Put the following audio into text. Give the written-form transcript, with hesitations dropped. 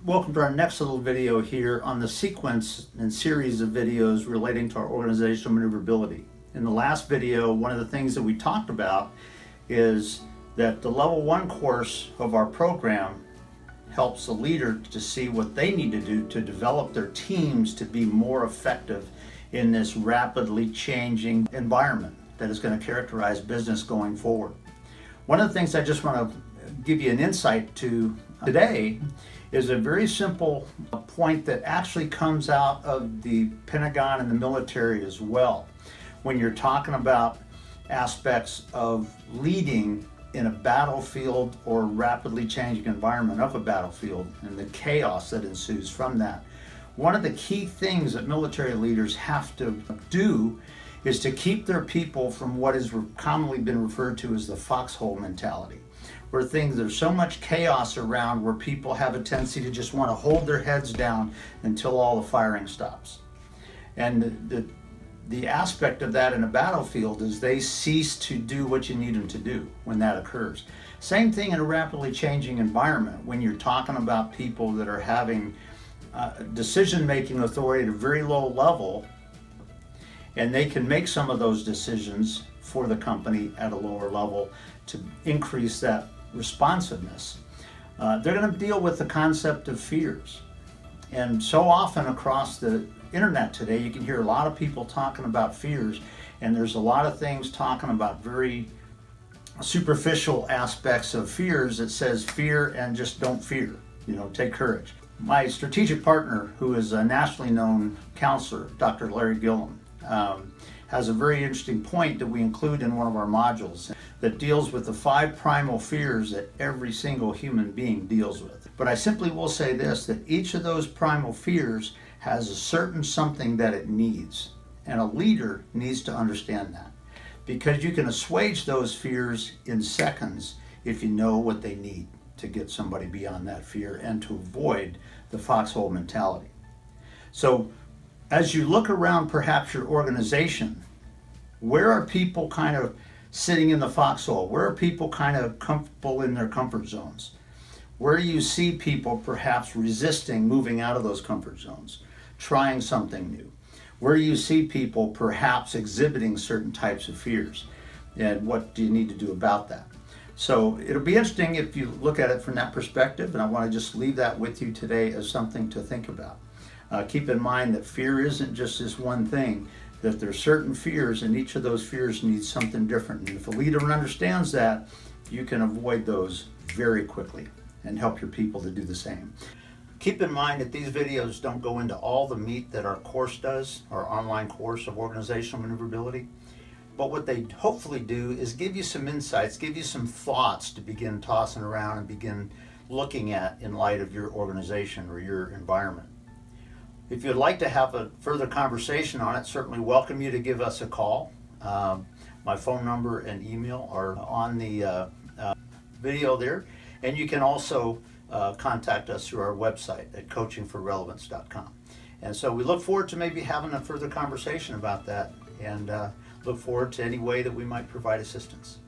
Welcome to our next little video here on the sequence and series of videos relating to our organizational maneuverability. In the last video, one of the things that we talked about is that the level 1 course of our program helps the leader to see what they need to do to develop their teams to be more effective in this rapidly changing environment that is going to characterize business going forward. One of the things I just want to give you an insight to today is a very simple point that actually comes out of the Pentagon and the military as well. When you're talking about aspects of leading in a battlefield or rapidly changing environment of a battlefield and the chaos that ensues from that, one of the key things that military leaders have to do is to keep their people from what is commonly been referred to as the foxhole mentality, where there's so much chaos around where people have a tendency to just want to hold their heads down until all the firing stops. And the aspect of that in a battlefield is they cease to do what you need them to do when that occurs. Same thing in a rapidly changing environment when you're talking about people that are having decision-making authority at a very low level, and they can make some of those decisions for the company at a lower level to increase that responsiveness. They're going to deal with the concept of fears. And so often across the internet today, you can hear a lot of people talking about fears, and there's a lot of things talking about very superficial aspects of fears that says fear and just don't fear, take courage. My strategic partner, who is a nationally known counselor, Dr. Larry Gillum, has a very interesting point that we include in one of our modules that deals with the 5 primal fears that every single human being deals with. But I simply will say this, that each of those primal fears has a certain something that it needs, and a leader needs to understand that, because you can assuage those fears in seconds if you know what they need to get somebody beyond that fear and to avoid the foxhole mentality. So as you look around perhaps your organization, where are people kind of sitting in the foxhole? Where are people kind of comfortable in their comfort zones? Where do you see people perhaps resisting moving out of those comfort zones, trying something new? Where do you see people perhaps exhibiting certain types of fears? And what do you need to do about that? So it'll be interesting if you look at it from that perspective, and I want to just leave that with you today as something to think about. Keep in mind that fear isn't just this one thing, that there's certain fears, and each of those fears needs something different. And if a leader understands that, you can avoid those very quickly and help your people to do the same. Keep in mind that these videos don't go into all the meat that our course does, our online course of organizational maneuverability. But what they hopefully do is give you some insights, give you some thoughts to begin tossing around and begin looking at in light of your organization or your environment. If you'd like to have a further conversation on it, certainly welcome you to give us a call. My phone number and email are on the video there. And you can also contact us through our website at coachingforrelevance.com. And so we look forward to maybe having a further conversation about that, and look forward to any way that we might provide assistance.